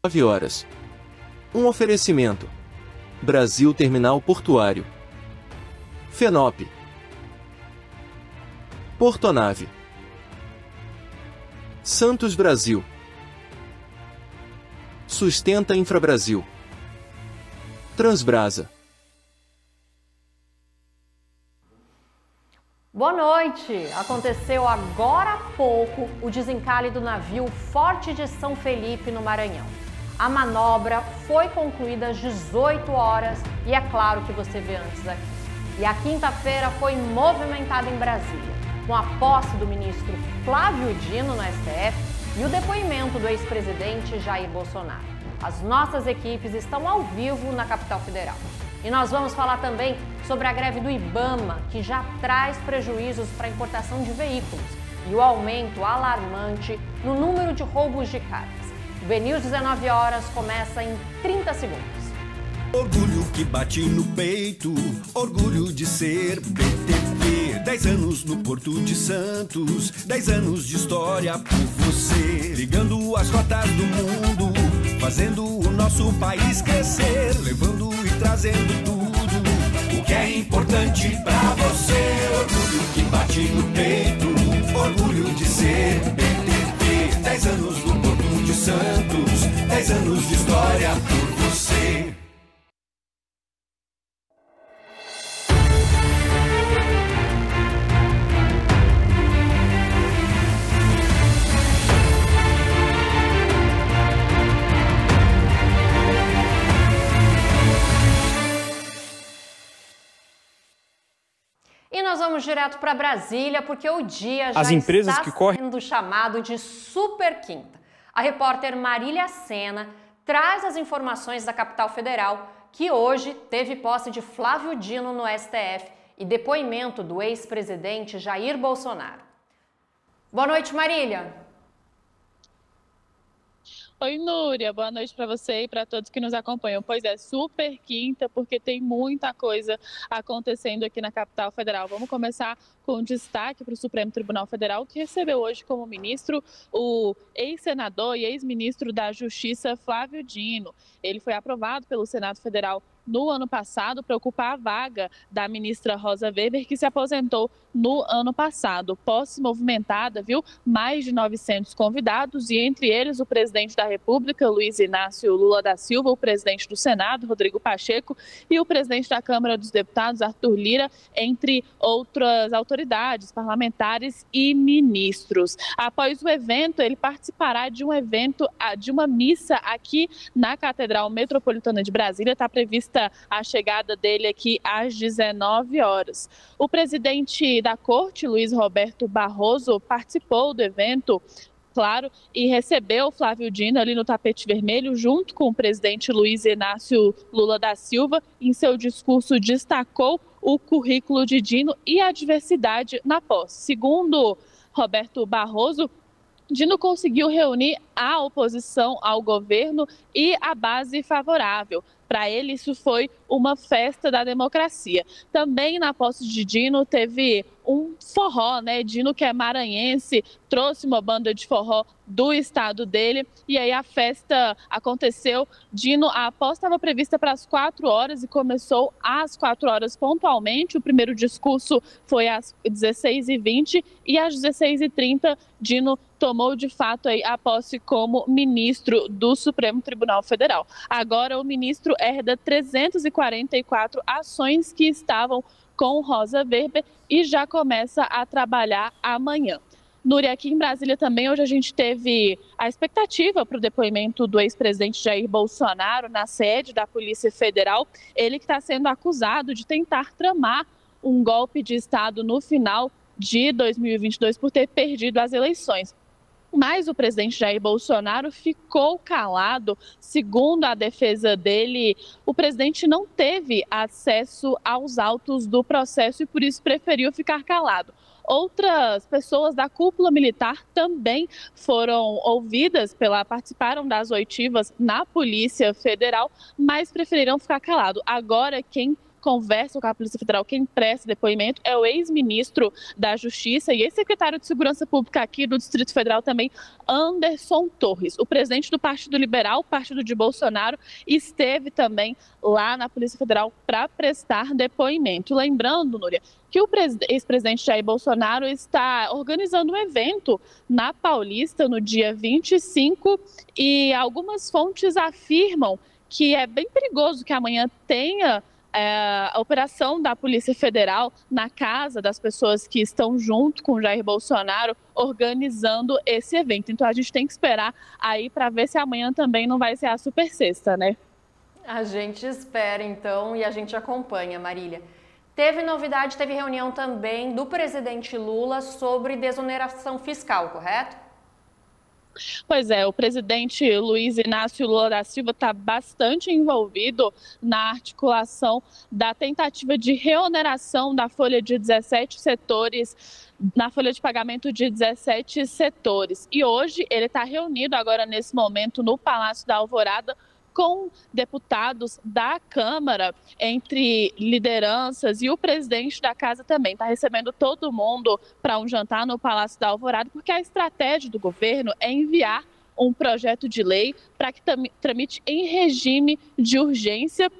9 horas. Um oferecimento. Brasil Terminal Portuário. FENOP. Portonave. Santos Brasil. Sustenta Infrabrasil. Transbrasa. Boa noite! Aconteceu agora há pouco o desencalhe do navio Forte de São Felipe, no Maranhão. A manobra foi concluída às 18 horas e é claro que você vê antes aqui. E a quinta-feira foi movimentada em Brasília, com a posse do ministro Flávio Dino no STF e o depoimento do ex-presidente Jair Bolsonaro. As nossas equipes estão ao vivo na capital federal. E nós vamos falar também sobre a greve do IBAMA, que já traz prejuízos para a importação de veículos e o aumento alarmante no número de roubos de cargas. O BNews 19 horas começa em 30 segundos. Orgulho que bate no peito, orgulho de ser BTP. 10 anos no Porto de Santos, 10 anos de história por você. Ligando as rotas do mundo, fazendo o nosso país crescer, levando e trazendo tudo o que é importante pra você. Orgulho que bate no peito, orgulho de ser BTP. 10 anos no Porto de Santos, 10 anos de história por você. E nós vamos direto para Brasília, porque o dia já está sendo chamado de super quinta. A repórter Marília Sena traz as informações da capital federal, que hoje teve posse de Flávio Dino no STF e depoimento do ex-presidente Jair Bolsonaro. Boa noite, Marília. Oi, Núria, boa noite para você e para todos que nos acompanham. Pois é, super quinta, porque tem muita coisa acontecendo aqui na capital federal. Vamos começar com destaque para o Supremo Tribunal Federal, que recebeu hoje como ministro o ex-senador e ex-ministro da Justiça, Flávio Dino. Ele foi aprovado pelo Senado Federal no ano passado para ocupar a vaga da ministra Rosa Weber, que se aposentou no ano passado. Posse movimentada, viu? Mais de 900 convidados e entre eles o presidente da República, Luiz Inácio Lula da Silva, o presidente do Senado, Rodrigo Pacheco, e o presidente da Câmara dos Deputados, Arthur Lira, entre outras autoridades, parlamentares e ministros. Após o evento, ele participará de uma missa aqui na Catedral Metropolitana de Brasília. Está prevista a chegada dele aqui às 19 horas. O presidente da Corte, Luiz Roberto Barroso, participou do evento, claro, e recebeu Flávio Dino ali no tapete vermelho, junto com o presidente Luiz Inácio Lula da Silva. Em seu discurso, destacou o currículo de Dino e a diversidade na posse. Segundo Roberto Barroso, Dino conseguiu reunir a oposição ao governo e a base favorável. Para ele, isso foi uma festa da democracia. Também na posse de Dino teve um forró, né? Dino, que é maranhense, trouxe uma banda de forró do estado dele e aí a festa aconteceu. Dino, a posse estava prevista para as 4 horas e começou às 4 horas pontualmente. O primeiro discurso foi às 16h20 e às 16h30 Dino tomou de fato aí a posse como ministro do Supremo Tribunal Federal. Agora o ministro herda 344 ações que estavam com Rosa Weber e já começa a trabalhar amanhã. Núria, aqui em Brasília também, hoje a gente teve a expectativa para o depoimento do ex-presidente Jair Bolsonaro na sede da Polícia Federal. Ele que está sendo acusado de tentar tramar um golpe de Estado no final de 2022 por ter perdido as eleições. Mas o presidente Jair Bolsonaro ficou calado. Segundo a defesa dele, o presidente não teve acesso aos autos do processo e por isso preferiu ficar calado. Outras pessoas da cúpula militar também foram ouvidas, participaram das oitivas na Polícia Federal, mas preferiram ficar calado. Agora, quem conversa com a Polícia Federal, quem presta depoimento é o ex-ministro da Justiça e ex-secretário de Segurança Pública aqui do Distrito Federal também, Anderson Torres. O presidente do Partido Liberal, partido de Bolsonaro, esteve também lá na Polícia Federal para prestar depoimento. Lembrando, Núria, que o ex-presidente Jair Bolsonaro está organizando um evento na Paulista no dia 25 e algumas fontes afirmam que é bem perigoso que amanhã tenha a operação da Polícia Federal na casa das pessoas que estão junto com Jair Bolsonaro organizando esse evento. Então a gente tem que esperar aí para ver se amanhã também não vai ser a super sexta, né? A gente espera então e a gente acompanha, Marília. Teve novidade, teve reunião também do presidente Lula sobre desoneração fiscal, correto? Pois é, o presidente Luiz Inácio Lula da Silva está bastante envolvido na articulação da tentativa de reoneração da folha de 17 setores, na folha de pagamento de 17 setores. E hoje ele está reunido agora nesse momento no Palácio da Alvorada com deputados da Câmara, entre lideranças, e o presidente da casa também está recebendo todo mundo para um jantar no Palácio da Alvorada, porque a estratégia do governo é enviar um projeto de lei para que tramite em regime de urgência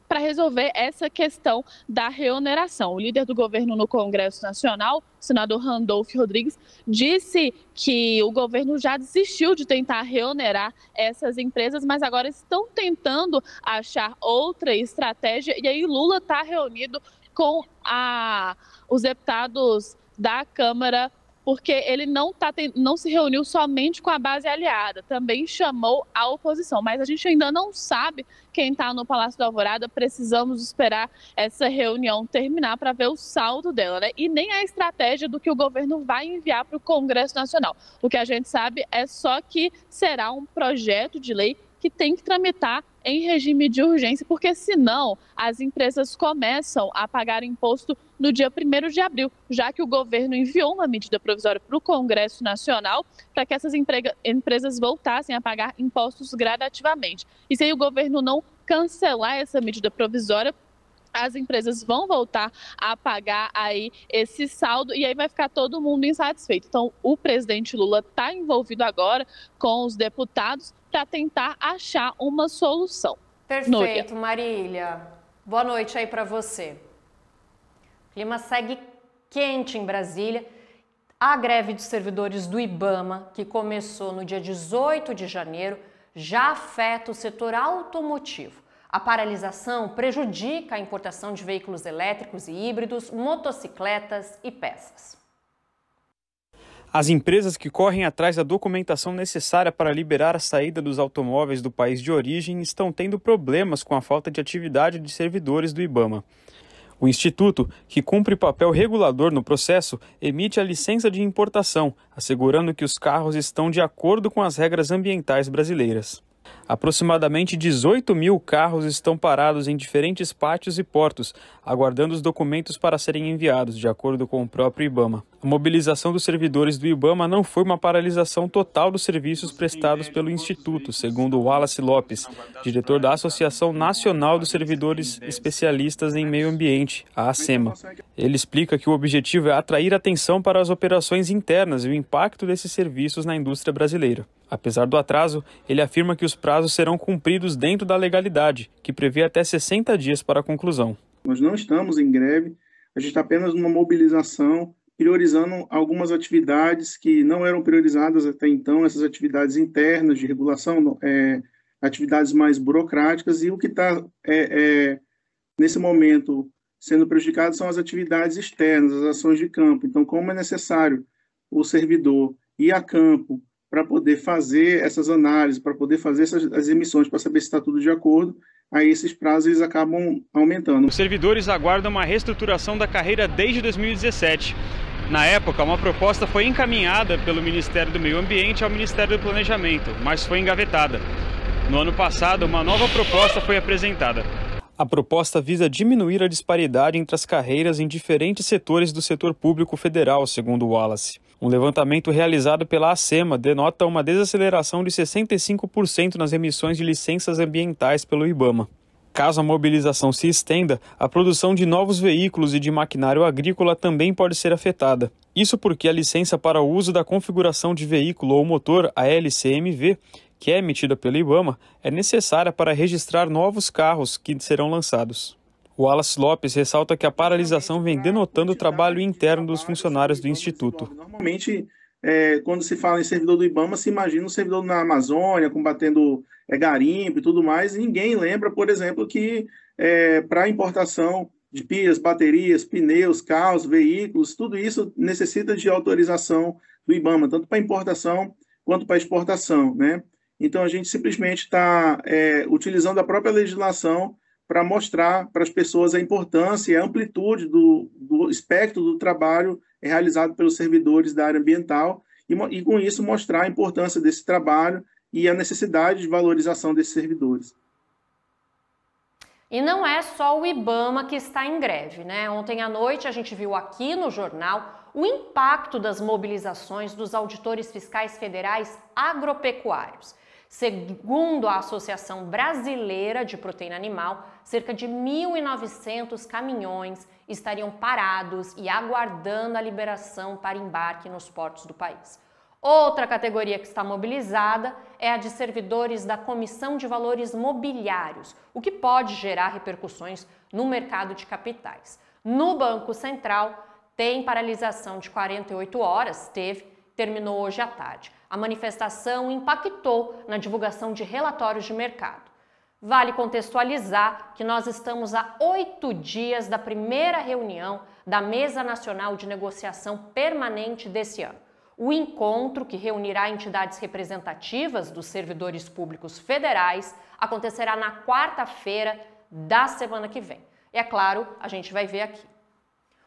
para resolver essa questão da reoneração. O líder do governo no Congresso Nacional, o senador Randolfo Rodrigues, disse que o governo já desistiu de tentar reonerar essas empresas, mas agora estão tentando achar outra estratégia. E aí Lula está reunido com os deputados da Câmara, porque ele não se reuniu somente com a base aliada, também chamou a oposição. Mas a gente ainda não sabe quem está no Palácio da Alvorada, precisamos esperar essa reunião terminar para ver o saldo dela, né? E nem a estratégia do que o governo vai enviar para o Congresso Nacional. O que a gente sabe é só que será um projeto de lei que tem que tramitar em regime de urgência, porque senão as empresas começam a pagar imposto no dia 1º de abril, já que o governo enviou uma medida provisória para o Congresso Nacional para que essas empresas voltassem a pagar impostos gradativamente. E se o governo não cancelar essa medida provisória, as empresas vão voltar a pagar aí esse saldo e aí vai ficar todo mundo insatisfeito. Então, o presidente Lula está envolvido agora com os deputados para tentar achar uma solução. Perfeito, Marília. Boa noite aí para você. O clima segue quente em Brasília. A greve dos servidores do IBAMA, que começou no dia 18 de janeiro, já afeta o setor automotivo. A paralisação prejudica a importação de veículos elétricos e híbridos, motocicletas e peças. As empresas que correm atrás da documentação necessária para liberar a saída dos automóveis do país de origem estão tendo problemas com a falta de atividade de servidores do IBAMA. O Instituto, que cumpre papel regulador no processo, emite a licença de importação, assegurando que os carros estão de acordo com as regras ambientais brasileiras. Aproximadamente 18 mil carros estão parados em diferentes pátios e portos, aguardando os documentos para serem enviados, de acordo com o próprio IBAMA. A mobilização dos servidores do IBAMA não foi uma paralisação total dos serviços prestados pelo Instituto, segundo Wallace Lopes, diretor da Associação Nacional dos Servidores Especialistas em Meio Ambiente, a ACEMA. Ele explica que o objetivo é atrair atenção para as operações internas e o impacto desses serviços na indústria brasileira. Apesar do atraso, ele afirma que os prazos serão cumpridos dentro da legalidade, que prevê até 60 dias para a conclusão. Nós não estamos em greve, a gente está apenas numa mobilização, priorizando algumas atividades que não eram priorizadas até então, essas atividades internas de regulação, atividades mais burocráticas, e o que está, nesse momento, sendo prejudicado são as atividades externas, as ações de campo. Então, como é necessário o servidor ir a campo para poder fazer essas análises, para poder fazer as emissões, para saber se está tudo de acordo, aí esses prazos eles acabam aumentando. Os servidores aguardam uma reestruturação da carreira desde 2017. Na época, uma proposta foi encaminhada pelo Ministério do Meio Ambiente ao Ministério do Planejamento, mas foi engavetada. No ano passado, uma nova proposta foi apresentada. A proposta visa diminuir a disparidade entre as carreiras em diferentes setores do setor público federal, segundo Wallace. Um levantamento realizado pela ACEMA denota uma desaceleração de 65% nas emissões de licenças ambientais pelo IBAMA. Caso a mobilização se estenda, a produção de novos veículos e de maquinário agrícola também pode ser afetada. Isso porque a licença para o uso da configuração de veículo ou motor, a LCMV, que é emitida pelo IBAMA, é necessária para registrar novos carros que serão lançados. O Wallace Lopes ressalta que a paralisação vem denotando o trabalho interno dos funcionários do Instituto. Normalmente, quando se fala em servidor do IBAMA, se imagina um servidor na Amazônia, combatendo garimpo e tudo mais, e ninguém lembra, por exemplo, que para importação de pilhas, baterias, pneus, carros, veículos, tudo isso necessita de autorização do IBAMA, tanto para importação quanto para exportação, né? Então, a gente simplesmente está utilizando a própria legislação para mostrar para as pessoas a importância e a amplitude do espectro do trabalho realizado pelos servidores da área ambiental e, com isso, mostrar a importância desse trabalho e a necessidade de valorização desses servidores. E não é só o IBAMA que está em greve, né? Ontem à noite a gente viu aqui no jornal o impacto das mobilizações dos auditores fiscais federais agropecuários. Segundo a Associação Brasileira de Proteína Animal, cerca de 1.900 caminhões estariam parados e aguardando a liberação para embarque nos portos do país. Outra categoria que está mobilizada é a de servidores da Comissão de Valores Mobiliários, o que pode gerar repercussões no mercado de capitais. No Banco Central, tem paralisação de 48 horas, terminou hoje à tarde. A manifestação impactou na divulgação de relatórios de mercado. Vale contextualizar que nós estamos a 8 dias da primeira reunião da Mesa Nacional de Negociação Permanente desse ano. O encontro, que reunirá entidades representativas dos servidores públicos federais, acontecerá na quarta-feira da semana que vem. E é claro, a gente vai ver aqui.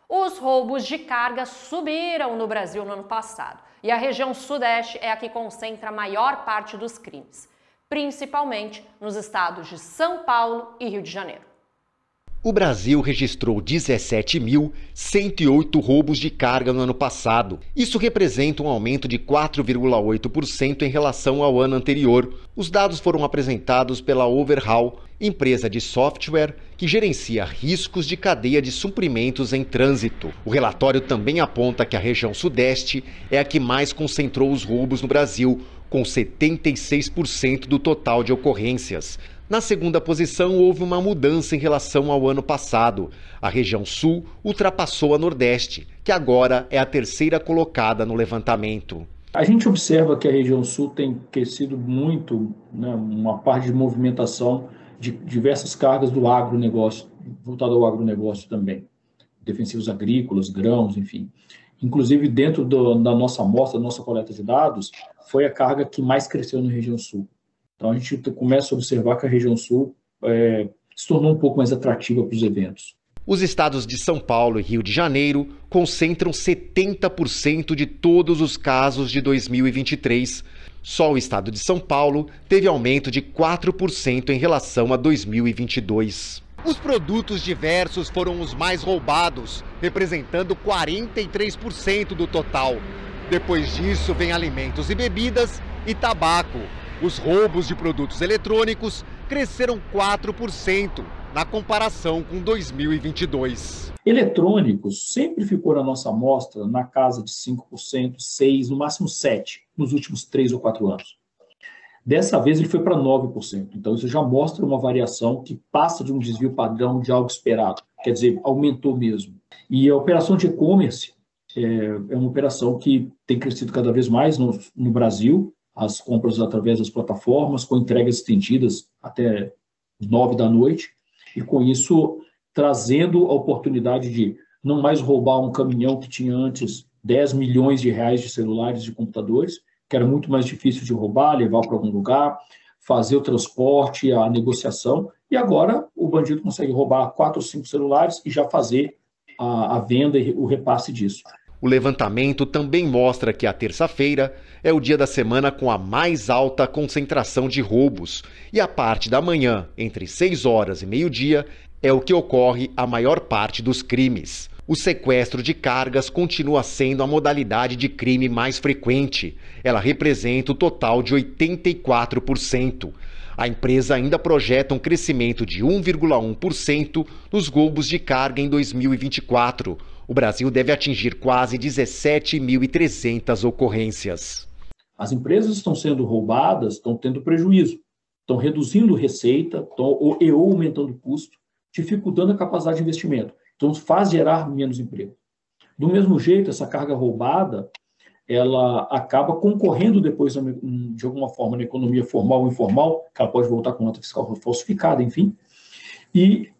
Os roubos de carga subiram no Brasil no ano passado e a região sudeste é a que concentra a maior parte dos crimes, principalmente nos estados de São Paulo e Rio de Janeiro. O Brasil registrou 17.108 roubos de carga no ano passado. Isso representa um aumento de 4,8% em relação ao ano anterior. Os dados foram apresentados pela Overhaul, empresa de software que gerencia riscos de cadeia de suprimentos em trânsito. O relatório também aponta que a região sudeste é a que mais concentrou os roubos no Brasil, com 76% do total de ocorrências. Na segunda posição, houve uma mudança em relação ao ano passado. A região sul ultrapassou a nordeste, que agora é a terceira colocada no levantamento. A gente observa que a região sul tem crescido muito, né, uma parte de movimentação de diversas cargas do agronegócio, voltado ao agronegócio também. Defensivos agrícolas, grãos, enfim. Inclusive, dentro da nossa amostra, da nossa coleta de dados, foi a carga que mais cresceu na região sul. Então, a gente começa a observar que a região sul se tornou um pouco mais atrativa para os eventos. Os estados de São Paulo e Rio de Janeiro concentram 70% de todos os casos de 2023. Só o estado de São Paulo teve aumento de 4% em relação a 2022. Os produtos diversos foram os mais roubados, representando 43% do total. Depois disso, vem alimentos e bebidas e tabaco. Os roubos de produtos eletrônicos cresceram 4% na comparação com 2022. Eletrônicos sempre ficou na nossa amostra na casa de 5%, 6%, no máximo 7% nos últimos 3 ou 4 anos. Dessa vez ele foi para 9%. Então isso já mostra uma variação que passa de um desvio padrão de algo esperado. Quer dizer, aumentou mesmo. E a operação de e-commerce é uma operação que tem crescido cada vez mais no Brasil. As compras através das plataformas, com entregas estendidas até 9 da noite, e com isso trazendo a oportunidade de não mais roubar um caminhão que tinha antes 10 milhões de reais de celulares e de computadores, que era muito mais difícil de roubar, levar para algum lugar, fazer o transporte, a negociação, e agora o bandido consegue roubar 4 ou 5 celulares e já fazer a venda e o repasse disso. O levantamento também mostra que a terça-feira é o dia da semana com a mais alta concentração de roubos e a parte da manhã, entre 6 horas e meio-dia, é o que ocorre a maior parte dos crimes. O sequestro de cargas continua sendo a modalidade de crime mais frequente. Ela representa o total de 84%. A empresa ainda projeta um crescimento de 1,1% nos roubos de carga em 2024. O Brasil deve atingir quase 17.300 ocorrências. As empresas estão sendo roubadas, estão tendo prejuízo, estão reduzindo receita ou aumentando o custo, dificultando a capacidade de investimento. Então, faz gerar menos emprego. Do mesmo jeito, essa carga roubada, ela acaba concorrendo depois, de alguma forma, na economia formal ou informal, que ela pode voltar com nota fiscal falsificada, enfim, e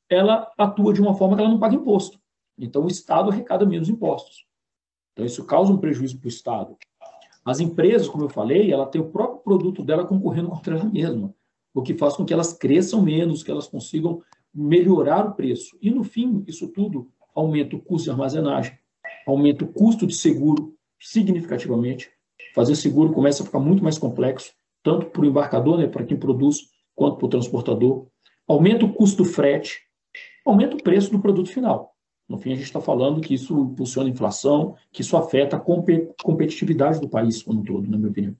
ela atua de uma forma que ela não paga imposto. Então, o Estado arrecada menos impostos. Então, isso causa um prejuízo para o Estado. As empresas, como eu falei, ela tem o próprio produto dela concorrendo contra ela mesma, o que faz com que elas cresçam menos, que elas consigam melhorar o preço. E, no fim, isso tudo aumenta o custo de armazenagem, aumenta o custo de seguro significativamente. Fazer seguro começa a ficar muito mais complexo, tanto para o embarcador, né, para quem produz, quanto para o transportador. Aumenta o custo do frete, aumenta o preço do produto final. No fim, a gente está falando que isso impulsiona a inflação, que isso afeta a competitividade do país como um todo, na minha opinião.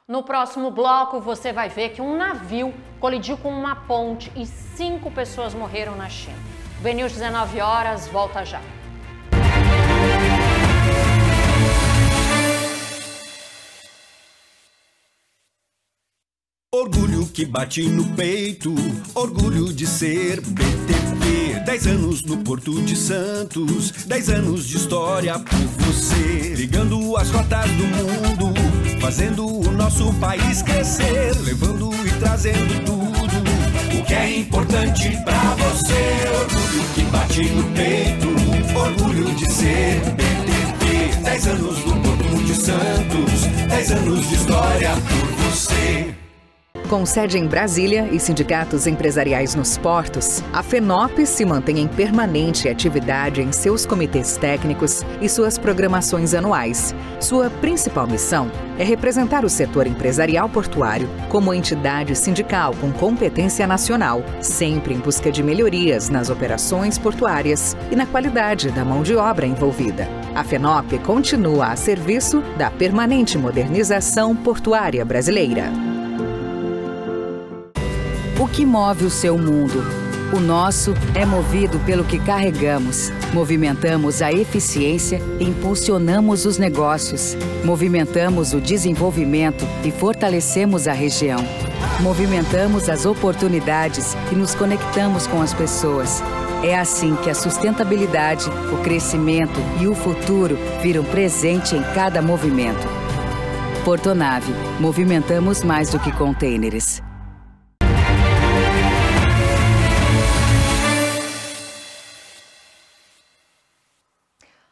No próximo bloco, você vai ver que um navio colidiu com uma ponte e 5 pessoas morreram na China. O BNews 19 horas, volta já. Orgulho que bate no peito, orgulho de ser BTP. 10 anos no Porto de Santos, 10 anos de história por você. Ligando as rotas do mundo, fazendo o nosso país crescer, levando e trazendo tudo o que é importante pra você. Orgulho que bate no peito, orgulho de ser BTP. 10 anos no Porto de Santos, 10 anos de história por você. Com sede em Brasília e sindicatos empresariais nos portos, a FENOP se mantém em permanente atividade em seus comitês técnicos e suas programações anuais. Sua principal missão é representar o setor empresarial portuário como entidade sindical com competência nacional, sempre em busca de melhorias nas operações portuárias e na qualidade da mão de obra envolvida. A FENOP continua a serviço da permanente modernização portuária brasileira. O que move o seu mundo? O nosso é movido pelo que carregamos. Movimentamos a eficiência e impulsionamos os negócios. Movimentamos o desenvolvimento e fortalecemos a região. Movimentamos as oportunidades e nos conectamos com as pessoas. É assim que a sustentabilidade, o crescimento e o futuro viram presente em cada movimento. Portonave, movimentamos mais do que contêineres.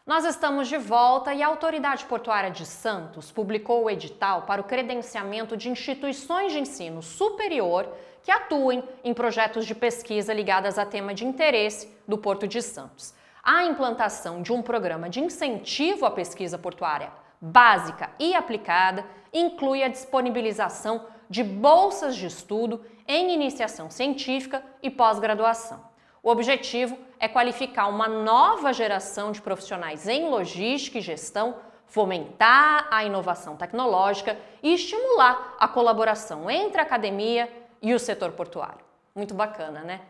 Nós estamos de volta e a Autoridade Portuária de Santos publicou o edital para o credenciamento de instituições de ensino superior que atuem em projetos de pesquisa ligadas a tema de interesse do Porto de Santos. A implantação de um programa de incentivo à pesquisa portuária básica e aplicada inclui a disponibilização de bolsas de estudo em iniciação científica e pós-graduação. O objetivo é qualificar uma nova geração de profissionais em logística e gestão, fomentar a inovação tecnológica e estimular a colaboração entre a academia e o setor portuário. Muito bacana, né?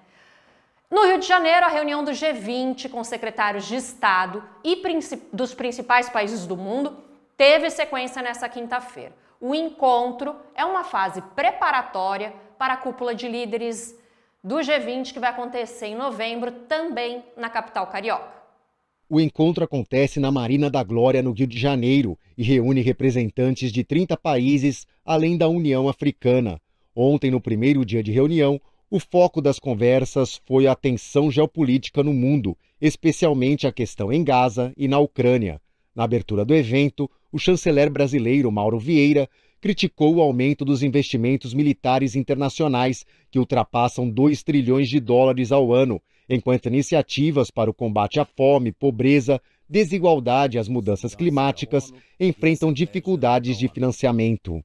No Rio de Janeiro, a reunião do G20 com secretários de Estado e dos principais países do mundo teve sequência nessa quinta-feira. O encontro é uma fase preparatória para a cúpula de líderes do G20 que vai acontecer em novembro, também na capital carioca. O encontro acontece na Marina da Glória, no Rio de Janeiro, e reúne representantes de 30 países, além da União Africana. Ontem, no primeiro dia de reunião, o foco das conversas foi a tensão geopolítica no mundo, especialmente a questão em Gaza e na Ucrânia. Na abertura do evento, o chanceler brasileiro Mauro Vieira criticou o aumento dos investimentos militares internacionais, que ultrapassam 2 trilhões de dólares ao ano, enquanto iniciativas para o combate à fome, pobreza, desigualdade e as mudanças climáticas enfrentam dificuldades de financiamento.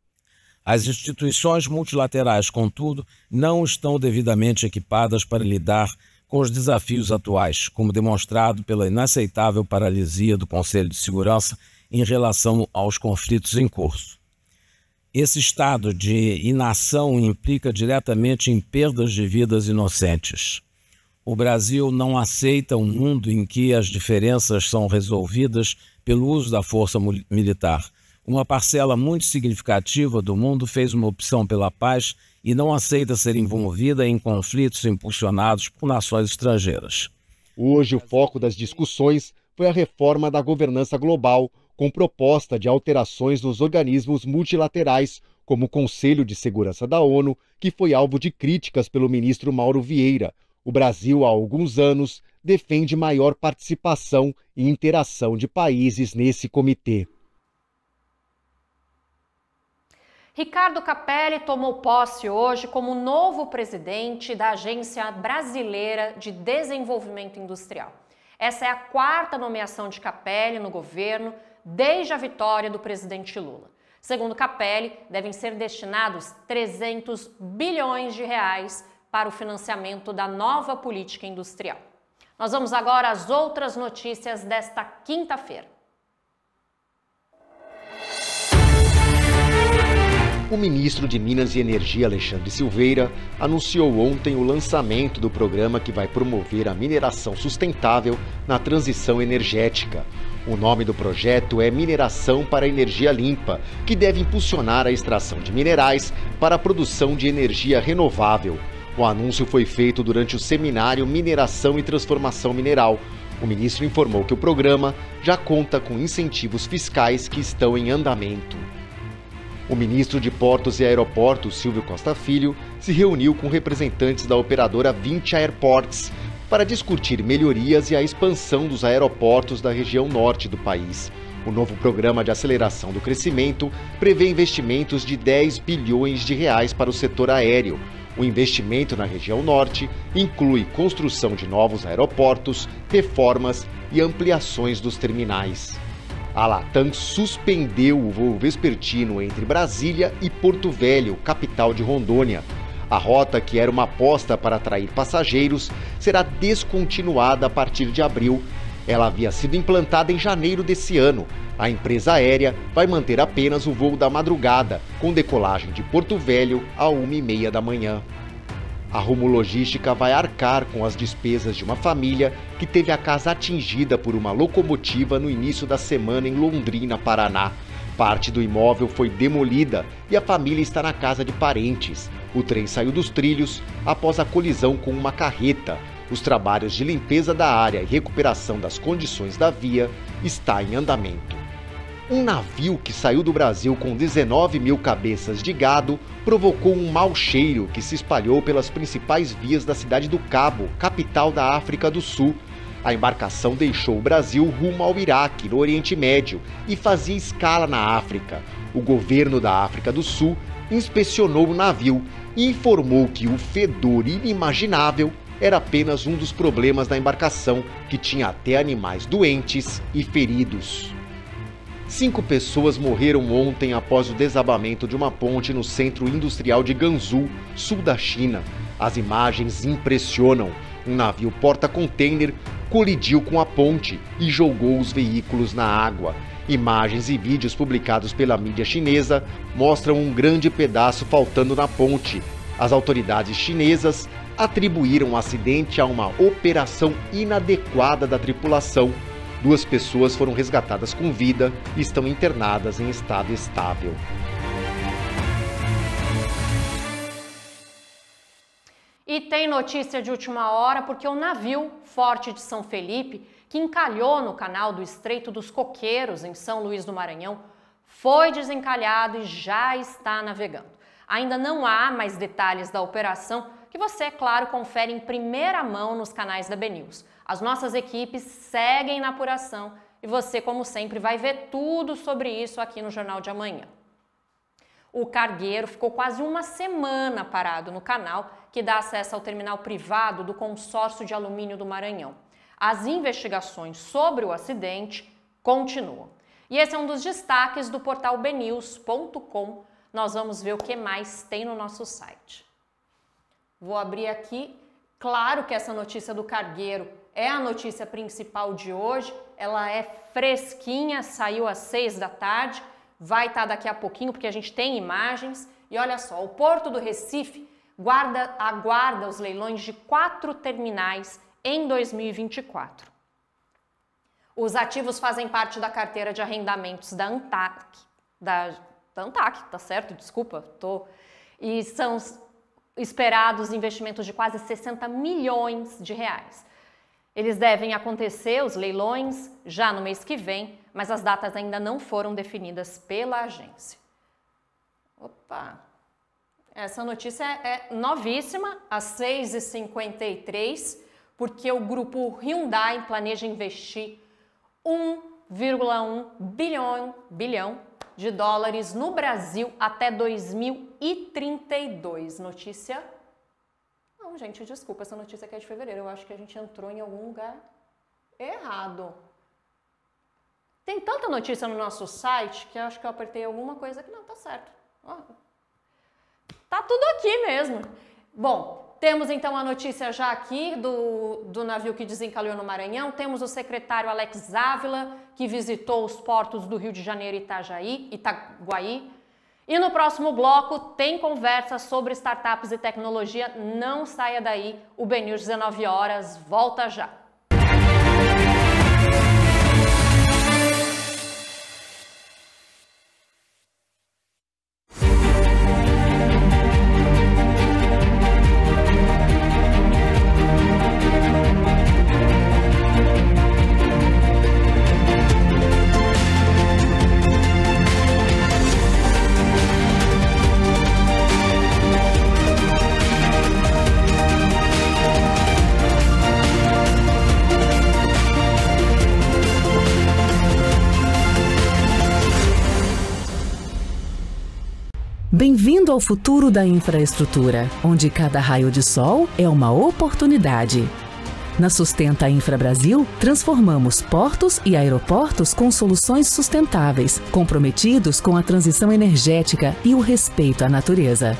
As instituições multilaterais, contudo, não estão devidamente equipadas para lidar com os desafios atuais, como demonstrado pela inaceitável paralisia do Conselho de Segurança em relação aos conflitos em curso. Esse estado de inação implica diretamente em perdas de vidas inocentes. O Brasil não aceita um mundo em que as diferenças são resolvidas pelo uso da força militar. Uma parcela muito significativa do mundo fez uma opção pela paz e não aceita ser envolvida em conflitos impulsionados por nações estrangeiras. Hoje, o foco das discussões foi a reforma da governança global, com proposta de alterações nos organismos multilaterais, como o Conselho de Segurança da ONU, que foi alvo de críticas pelo ministro Mauro Vieira. O Brasil, há alguns anos, defende maior participação e interação de países nesse comitê. Ricardo Capelli tomou posse hoje como novo presidente da Agência Brasileira de Desenvolvimento Industrial. Essa é a 4ª nomeação de Capelli no governo desde a vitória do presidente Lula. Segundo Capelli, devem ser destinados 300 bilhões de reais para o financiamento da nova política industrial. Nós vamos agora às outras notícias desta quinta-feira. O ministro de Minas e Energia, Alexandre Silveira, anunciou ontem o lançamento do programa que vai promover a mineração sustentável na transição energética. O nome do projeto é Mineração para Energia Limpa, que deve impulsionar a extração de minerais para a produção de energia renovável. O anúncio foi feito durante o seminário Mineração e Transformação Mineral. O ministro informou que o programa já conta com incentivos fiscais que estão em andamento. O ministro de Portos e Aeroportos, Silvio Costa Filho, se reuniu com representantes da operadora Vinci Airports para discutir melhorias e a expansão dos aeroportos da região norte do país. O novo programa de aceleração do crescimento prevê investimentos de 10 bilhões de reais para o setor aéreo. O investimento na região norte inclui construção de novos aeroportos, reformas e ampliações dos terminais. A Latam suspendeu o voo vespertino entre Brasília e Porto Velho, capital de Rondônia. A rota, que era uma aposta para atrair passageiros, será descontinuada a partir de abril. Ela havia sido implantada em janeiro desse ano. A empresa aérea vai manter apenas o voo da madrugada, com decolagem de Porto Velho a 1h30 da manhã. A Rumo Logística vai arcar com as despesas de uma família que teve a casa atingida por uma locomotiva no início da semana em Londrina, Paraná. Parte do imóvel foi demolida e a família está na casa de parentes. O trem saiu dos trilhos após a colisão com uma carreta. Os trabalhos de limpeza da área e recuperação das condições da via está em andamento. Um navio que saiu do Brasil com 19 mil cabeças de gado provocou um mau cheiro que se espalhou pelas principais vias da cidade do Cabo, capital da África do Sul. A embarcação deixou o Brasil rumo ao Iraque, no Oriente Médio, e fazia escala na África. O governo da África do Sul inspecionou o navio e informou que o fedor inimaginável era apenas um dos problemas da embarcação, que tinha até animais doentes e feridos. 5 pessoas morreram ontem após o desabamento de uma ponte no centro industrial de Gansu, sul da China. As imagens impressionam. Um navio porta-container colidiu com a ponte e jogou os veículos na água. Imagens e vídeos publicados pela mídia chinesa mostram um grande pedaço faltando na ponte. As autoridades chinesas atribuíram o acidente a uma operação inadequada da tripulação. 2 pessoas foram resgatadas com vida e estão internadas em estado estável. E tem notícia de última hora porque o navio Forte de São Felipe, que encalhou no canal do Estreito dos Coqueiros, em São Luís do Maranhão, foi desencalhado e já está navegando. Ainda não há mais detalhes da operação, que você, é claro, confere em primeira mão nos canais da BNews. As nossas equipes seguem na apuração e você, como sempre, vai ver tudo sobre isso aqui no Jornal de Amanhã. O cargueiro ficou quase uma semana parado no canal que dá acesso ao terminal privado do Consórcio de Alumínio do Maranhão. As investigações sobre o acidente continuam. E esse é um dos destaques do portal bnews.com. Nós vamos ver o que mais tem no nosso site. Vou abrir aqui Claro que essa notícia do cargueiro é a notícia principal de hoje, ela é fresquinha, saiu às 6 da tarde, vai estar daqui a pouquinho porque a gente tem imagens. E olha só, o Porto do Recife aguarda os leilões de 4 terminais em 2024. Os ativos fazem parte da carteira de arrendamentos da ANTAC, tá certo? Desculpa, e são esperados investimentos de quase 60 milhões de reais. Eles devem acontecer, os leilões, já no mês que vem, mas as datas ainda não foram definidas pela agência. Opa! Essa notícia é novíssima, às 6h53, porque o grupo Hyundai planeja investir 1,1 bilhão de dólares no Brasil até 2032. Notícia... Não, gente, desculpa, essa notícia aqui é de fevereiro. Eu acho que a gente entrou em algum lugar errado. Tem tanta notícia no nosso site que eu acho que eu apertei alguma coisa que não, tá certo. Tá tudo aqui mesmo. Bom, temos então a notícia já aqui do navio que desencalhou no Maranhão. Temos o secretário Alex Ávila, que visitou os portos do Rio de Janeiro e Itaguaí. E no próximo bloco tem conversa sobre startups e tecnologia. Não saia daí, o BNews 19 horas volta já. Bem-vindo ao futuro da infraestrutura, onde cada raio de sol é uma oportunidade. Na Sustenta Infra Brasil, transformamos portos e aeroportos com soluções sustentáveis, comprometidos com a transição energética e o respeito à natureza.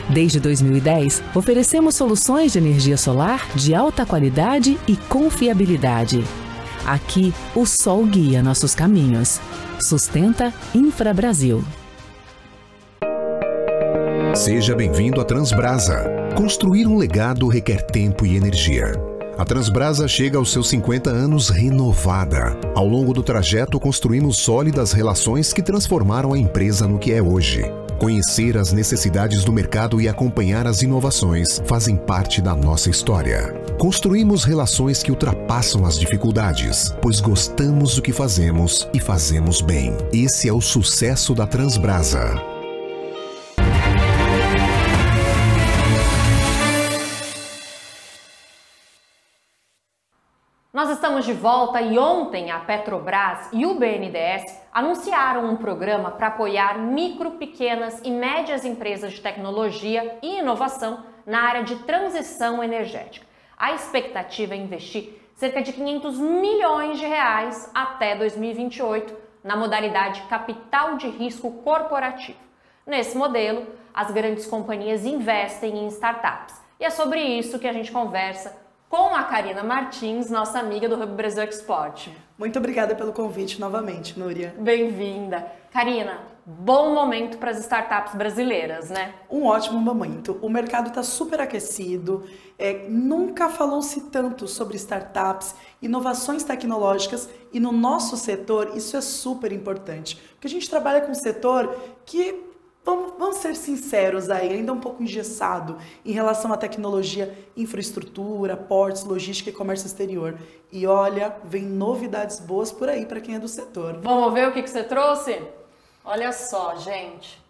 Desde 2010, oferecemos soluções de energia solar de alta qualidade e confiabilidade. Aqui, o sol guia nossos caminhos. Sustenta Infra Brasil. Seja bem-vindo à Transbrasa. Construir um legado requer tempo e energia. A Transbrasa chega aos seus 50 anos renovada. Ao longo do trajeto, construímos sólidas relações que transformaram a empresa no que é hoje. Conhecer as necessidades do mercado e acompanhar as inovações fazem parte da nossa história. Construímos relações que ultrapassam as dificuldades, pois gostamos do que fazemos e fazemos bem. Esse é o sucesso da Transbrasa. Nós estamos de volta e ontem a Petrobras e o BNDES anunciaram um programa para apoiar micro, pequenas e médias empresas de tecnologia e inovação na área de transição energética. A expectativa é investir cerca de 500 milhões de reais até 2028 na modalidade capital de risco corporativo. Nesse modelo, as grandes companhias investem em startups. E é sobre isso que a gente conversa com a Karina Martins, nossa amiga do Hub Brasil Export. Muito obrigada pelo convite novamente, Núria. Bem-vinda. Karina, bom momento para as startups brasileiras, né? Um ótimo momento. O mercado está super aquecido. Nunca falou-se tanto sobre startups, inovações tecnológicas e no nosso setor isso é super importante. Porque a gente trabalha com um setor que... Vamos ser sinceros aí, ainda um pouco engessado em relação à tecnologia, infraestrutura, portos, logística e comércio exterior. E olha, vem novidades boas por aí para quem é do setor. Vamos ver o que você trouxe? Olha só, gente.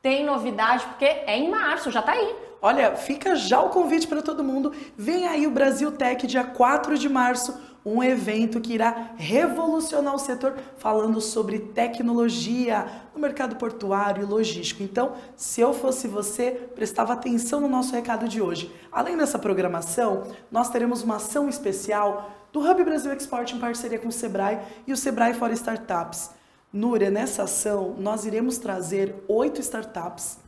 Tem novidade porque é em março, já tá aí. Olha, fica já o convite para todo mundo. Vem aí o Brasil Tech, dia 4 de março, um evento que irá revolucionar o setor falando sobre tecnologia no mercado portuário e logístico. Então, se eu fosse você, prestava atenção no nosso recado de hoje. Além dessa programação, nós teremos uma ação especial do Hub Brasil Export em parceria com o Sebrae e o Sebrae for Startups. Núria, nessa ação, nós iremos trazer 8 startups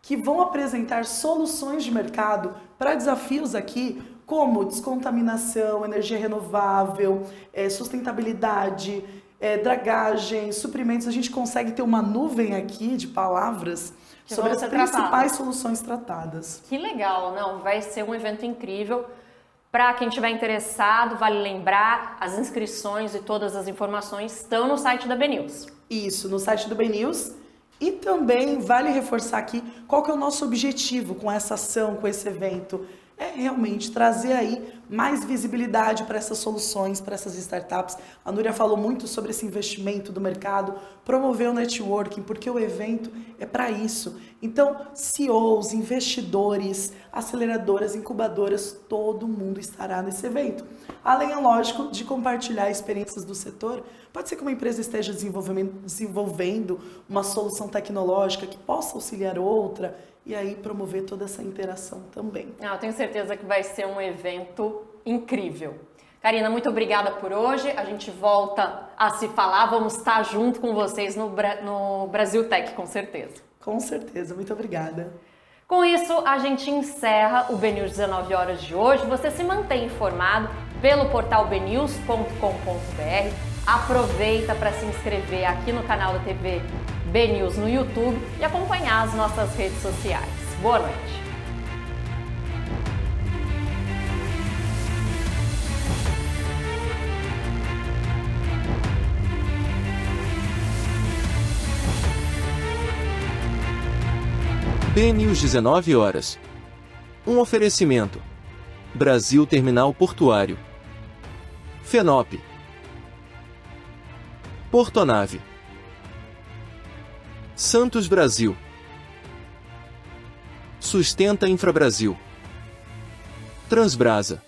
que vão apresentar soluções de mercado para desafios aqui, como descontaminação, energia renovável, sustentabilidade, dragagem, suprimentos. A gente consegue ter uma nuvem aqui de palavras sobre as principais soluções tratadas. Que legal, não? Vai ser um evento incrível. Para quem estiver interessado, vale lembrar, as inscrições e todas as informações estão no site da BNews. Isso, no site do BNews. E também vale reforçar aqui qual que é o nosso objetivo com essa ação, com esse evento. É realmente trazer aí mais visibilidade para essas soluções, para essas startups. A Núria falou muito sobre esse investimento do mercado, promover o networking, porque o evento é para isso. Então, CEOs, investidores, aceleradoras, incubadoras, todo mundo estará nesse evento. Além, é lógico, de compartilhar experiências do setor. Pode ser que uma empresa esteja desenvolvendo uma solução tecnológica que possa auxiliar outra, e aí promover toda essa interação também. Eu tenho certeza que vai ser um evento incrível. Karina, muito obrigada por hoje. A gente volta a se falar. Vamos estar junto com vocês no Brasil Tech, com certeza. Com certeza. Muito obrigada. Com isso, a gente encerra o BNews 19 horas de hoje. Você se mantém informado pelo portal bnews.com.br. Aproveita para se inscrever aqui no canal da TV BNews no YouTube e acompanhar as nossas redes sociais. Boa noite! BNews 19 horas. Um oferecimento. Brasil Terminal Portuário. FENOP. Portonave. Santos Brasil. Sustenta Infrabrasil. Transbrasa.